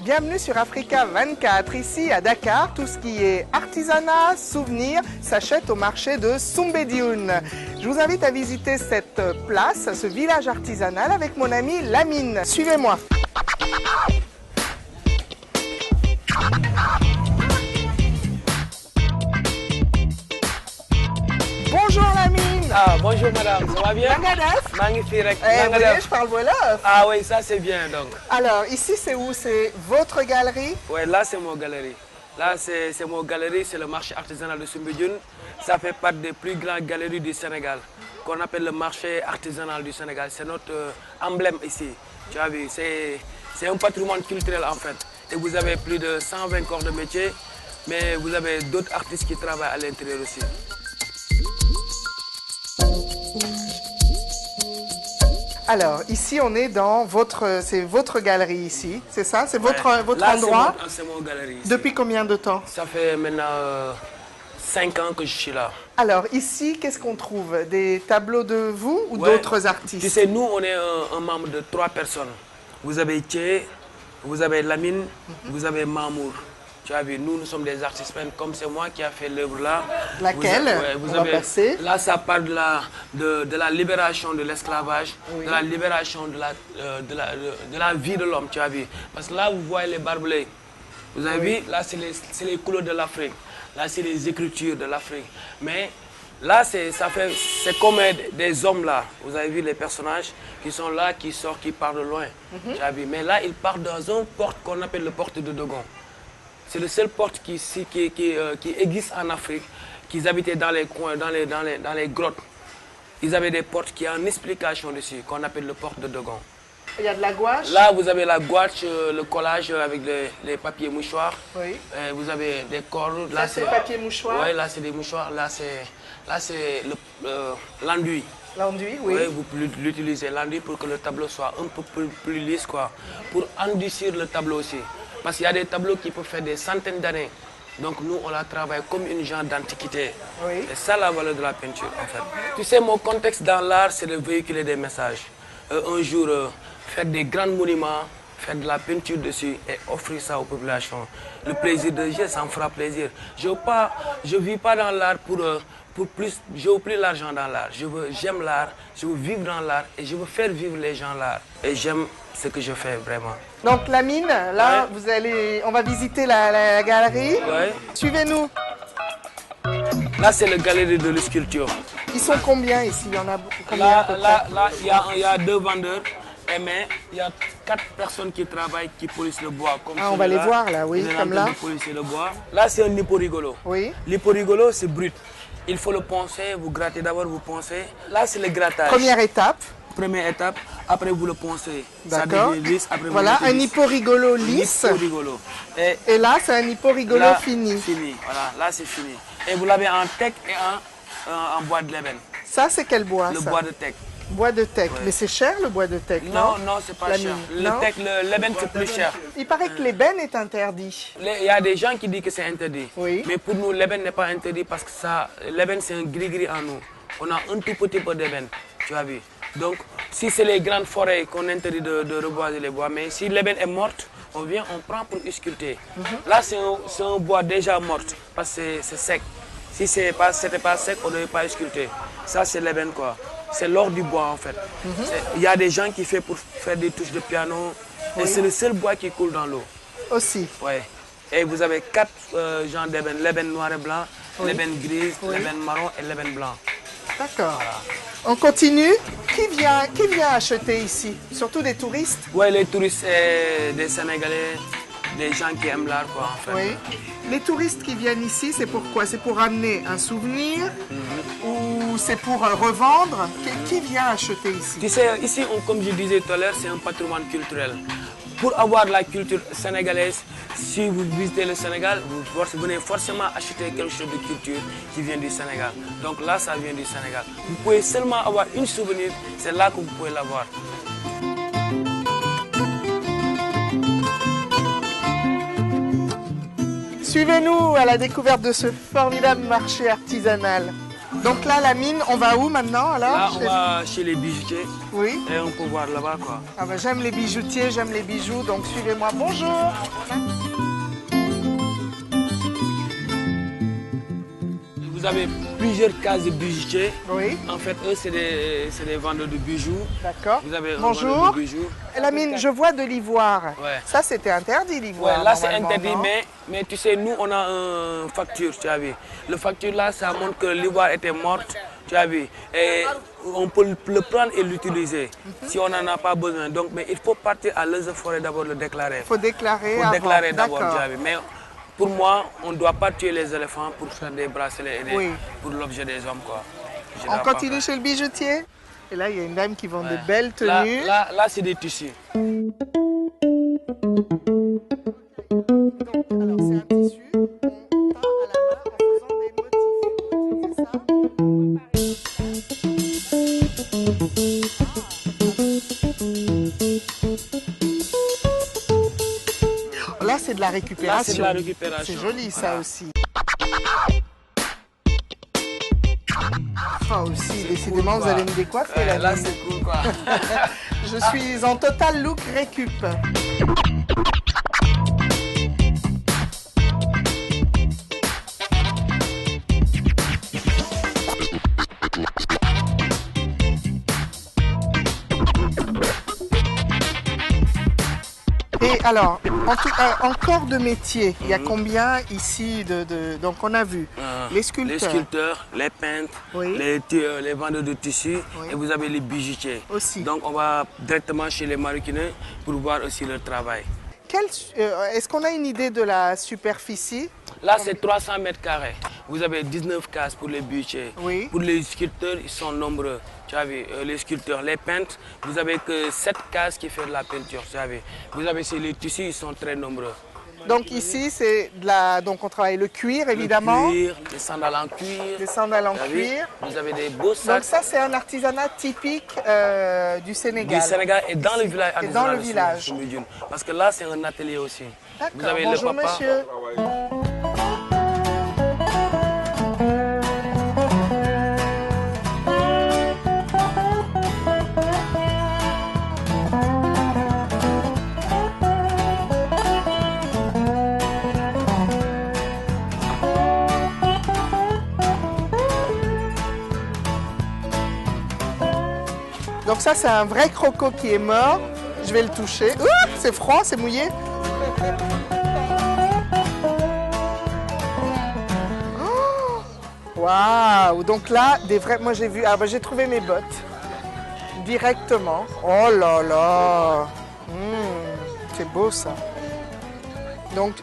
Bienvenue sur Africa 24. Ici à Dakar, tout ce qui est artisanat, souvenirs, s'achète au marché de Soumbédioune. Je vous invite à visiter cette place, ce village artisanal avec mon ami Lamine. Suivez-moi. Bonjour Lamine. Ah, bonjour madame, ça va bien? Nangadef. Magnifique. Eh oui, je parle Wolof. Ah oui, ça c'est bien donc. Alors, ici c'est où? C'est votre galerie? Oui, là c'est mon galerie. Là c'est mon galerie, c'est le marché artisanal de Soumbédioune. Ça fait partie des plus grandes galeries du Sénégal, qu'on appelle le marché artisanal du Sénégal. C'est notre emblème ici. Tu as vu, c'est un patrimoine culturel en fait. Et vous avez plus de 120 corps de métier, mais vous avez d'autres artistes qui travaillent à l'intérieur aussi. Alors, ici, on est dans c'est votre galerie ici, c'est ça? C'est votre endroit? C'est mon galerie ici. Depuis combien de temps? Ça fait maintenant 5 ans que je suis là. Alors, ici, qu'est-ce qu'on trouve? Des tableaux de vous ou d'autres artistes? Tu sais, nous, on est un membre de 3 personnes. Vous avez Thié, vous avez Lamine, vous avez Mamour. Tu as vu, nous sommes des artistes peintres, comme c'est moi qui a fait l'œuvre là. Laquelle? On va passer. Là, ça parle de la libération de l'esclavage, de la libération de la vie de l'homme, tu as vu. Parce que là, vous voyez les barbelés. Vous avez vu, là, c'est les couleurs de l'Afrique. Là, c'est les écritures de l'Afrique. Mais là, c'est comme des hommes là. Vous avez vu les personnages qui sont là, qui sortent, qui partent de loin. Tu as vu. Mais là, ils partent dans un porte qu'on appelle le porte de Dogon. C'est le seul porte qui existe en Afrique, qu'ils habitaient dans les coins, dans les grottes. Ils avaient des portes qui ont une explication dessus, qu'on appelle le porte de Dogon. Il y a de la gouache? Là, vous avez la gouache, le collage avec les papiers mouchoirs. Oui. Vous avez des cordes. Là, c'est papier mouchoir? Oui, là, c'est des mouchoirs. Là, c'est l'enduit. L'enduit, oui. Oui, vous pouvez l'utiliser, l'enduit, pour que le tableau soit un peu plus lisse, quoi. Pour endurcir le tableau aussi. Parce qu'il y a des tableaux qui peuvent faire des centaines d'années. Donc nous, on la travaille comme une genre d'antiquité. Oui. C'est ça la valeur de la peinture, en fait. Tu sais, mon contexte dans l'art, c'est de véhiculer des messages. Un jour, faire des grands monuments, faire de la peinture dessus et offrir ça aux populations. Le plaisir de Dieu, ça me fera plaisir. Je ne vis pas dans l'art pour plus, je veux plus l'argent dans l'art. J'aime l'art, je veux vivre dans l'art et je veux faire vivre les gens l'art. Et j'aime ce que je fais vraiment. Donc Lamine, là, on va visiter la galerie. Ouais. Suivez-nous. Là, c'est la galerie de la sculpture. Ils sont combien ici? Il y en a combien? Là, il y a 2 vendeurs. Mais il y a 4 personnes qui travaillent, qui polissent le bois. Comme on va les voir là, oui, comme là. Le bois. Là, c'est un liporigolo. Oui. Liporigolo, c'est brut. Il faut le poncer, vous grattez d'abord, vous poncez. Là, c'est le grattage. Première étape. Première étape, après vous le poncez. D'accord. Ça devient lisse, après voilà, un hyporigolo lisse. Hyporigolo. Et là, c'est un hyporigolo fini. Fini, voilà, là c'est fini. Et vous l'avez en teck et en bois de l'ébène. Ça, c'est quel bois? Le bois de teck. Bois de teck. Ouais. Mais c'est cher le bois de teck, non? Non, c'est pas cher. L'ébène, c'est plus cher. Il paraît que l'ébène est interdit. Il y a des gens qui disent que c'est interdit. Oui. Mais pour nous, l'ébène n'est pas interdit parce que l'ébène, c'est un gris-gris en nous. On a un tout petit peu d'ébène, tu as vu. Donc, si c'est les grandes forêts qu'on interdit de reboiser les bois, mais si l'ébène est morte, on prend pour sculpter. Là, c'est un bois déjà mort parce que c'est sec. Si ce n'était pas sec, on ne devait pas sculpter. Ça, c'est l'ébène, quoi. C'est l'or du bois, en fait. Il y a des gens qui font pour faire des touches de piano. Oui. Et c'est le seul bois qui coule dans l'eau. Aussi? Oui. Et vous avez 4 genres d'ébène. L'ébène noir et blanc, l'ébène grise, l'ébène marron et l'ébène blanc. D'accord. Voilà. On continue. Qui vient acheter ici? Surtout des touristes? Oui, les touristes, des Sénégalais, des gens qui aiment l'art, quoi, en fait. Oui. Les touristes qui viennent ici, c'est pourquoi? C'est pour amener un souvenir ou c'est pour revendre? Qui vient acheter ici? Tu sais, ici, comme je disais tout à l'heure, c'est un patrimoine culturel. Pour avoir la culture sénégalaise, si vous visitez le Sénégal, vous venez forcément acheter quelque chose de culture qui vient du Sénégal. Donc là, ça vient du Sénégal. Vous pouvez seulement avoir un souvenir, c'est là que vous pouvez l'avoir. Suivez-nous à la découverte de ce formidable marché artisanal. Donc là, la mine, on va où maintenant alors? Là, on va chez les bijoutiers. Oui. Et on peut voir là-bas quoi. Ah ben, j'aime les bijoutiers, j'aime les bijoux, donc suivez-moi. Bonjour. Vous avez plusieurs cases de bijoutiers. Oui. En fait, eux, c'est des vendeurs de bijoux. D'accord. Vous avez un Bonjour. vendeur de bijoux. Lamine, je vois de l'ivoire. Ouais. Ça, c'était interdit, l'ivoire. Ouais, là c'est normalement, interdit, non? mais tu sais, nous on a une facture, tu as vu. Le facture là, ça montre que l'ivoire était morte, tu as vu. Et on peut le prendre et l'utiliser si on n'en a pas besoin. Donc, mais il faut partir à l'eaux et forêts d'abord le déclarer. Il faut déclarer Faut avant. déclarer d'abord, D'accord. tu as vu. Mais pour moi, on ne doit pas tuer les éléphants pour faire des bracelets et Oui. pour l'objet des hommes, quoi. Je On dois pas continue faire. chez le bijoutier. Et là, il y a une dame qui vend de belles Là, tenues. là c'est des tissus. Alors, c'est un tissu qu'on peint à la main en faisant des motifs. Là, c'est de la récupération. Là, c'est de la récupération. C'est joli, ça Voilà. aussi. Ah, aussi, décidément, cool, vous allez quoi. me décoiffer Ouais, là. là, c'est cool, quoi. Je suis en total look récup. Et alors, en corps de métier, il y a combien ici donc on a vu les sculpteurs. Les sculpteurs, les peintres, Oui. les vendeurs de tissus Oui. et vous avez les bijoutiers. Aussi. Donc on va directement chez les maroquiniers pour voir aussi leur travail. Est-ce qu'on a une idée de la superficie? Là c'est 300 mètres carrés. Vous avez 19 cases pour les bijoutiers. Oui. Pour les sculpteurs, ils sont nombreux. Tu as vu, les sculpteurs, les peintres, vous n'avez que 7 cases qui font de la peinture. Tu as vu. Vous avez les tissus, ils sont très nombreux. Donc ici, c'est de la. Donc on travaille le cuir évidemment. Le cuir, les sandales en cuir. Les sandales en Tu as vu. cuir. Vous avez des beaux sacs. Donc ça, c'est un artisanat typique du Sénégal. Du Sénégal et dans le village. Et dans le artisanal de village. Soumbédioune. Parce que là, c'est un atelier aussi. Vous D'accord. avez Bonjour le papa. monsieur. Donc ça, c'est un vrai croco qui est mort. Je vais le toucher. C'est froid, c'est mouillé. Oh, waouh! Donc là, des vrais. Moi, j'ai vu. Ah, bah, j'ai trouvé mes bottes directement. Oh là là! C'est beau ça. Donc,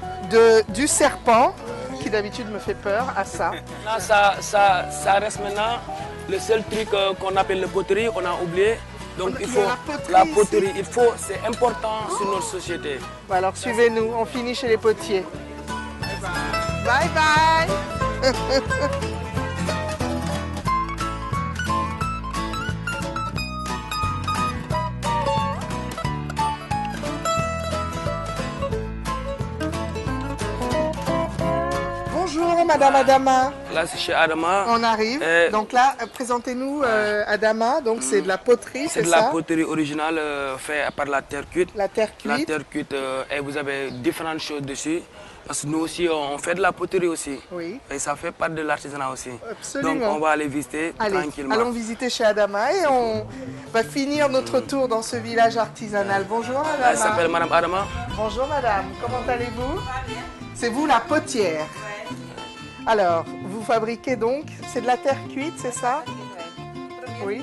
du serpent, qui d'habitude me fait peur, à ça. Là, ça reste maintenant le seul truc qu'on appelle le poterie, on a oublié. Donc il Il y a faut la poterie la poterie, c'est important sur notre société. Bon, alors suivez-nous, on finit chez les potiers. Bye bye! Bonjour Madame Adama. Là c'est chez Adama. On arrive. Donc là, présentez-nous Adama. Donc c'est de la poterie, C'est c'est de ça? la poterie originale faite par la terre cuite. La terre La cuite. terre cuite et vous avez différentes choses dessus. Parce que nous aussi on fait de la poterie aussi. Oui. Et ça fait partie de l'artisanat aussi. Absolument. Donc on va aller visiter Allez, tranquillement. allons visiter chez Adama et on va finir notre tour dans ce village artisanal. Bonjour Adama. Elle s'appelle Madame Adama. Bonjour madame, comment allez-vous? C'est vous la potière. Alors, vous fabriquez donc, c'est de la terre cuite, c'est ça? Oui.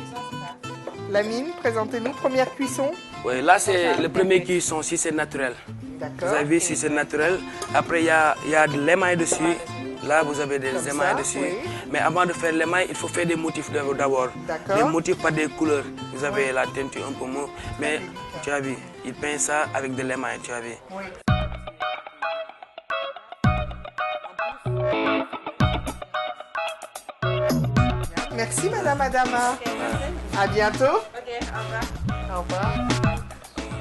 La mine, présentez-nous, première cuisson. Oui, là c'est le premier cuisson, si c'est naturel. D'accord. Vous avez vu si c'est naturel. Après il y a de l'émail dessus. Là vous avez des Comme émails ça, dessus. oui. Mais avant de faire l'émail, il faut faire des motifs d'abord. D'accord. Des motifs par des couleurs. Vous avez la teinture un peu mauve. Mais tu as vu, il peint ça avec de l'émail, tu as vu. Oui. Merci Madame Adama. À bientôt. Ok, au revoir. Au revoir.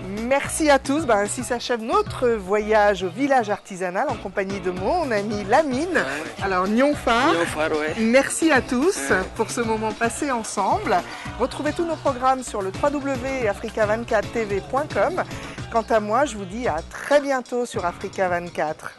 Merci à tous. Ainsi s'achève notre voyage au village artisanal en compagnie de mon ami Lamine. Alors, Nyonfar. Ouais. Merci à tous pour ce moment passé ensemble. Retrouvez tous nos programmes sur le www.africa24tv.com. Quant à moi, je vous dis à très bientôt sur Africa 24.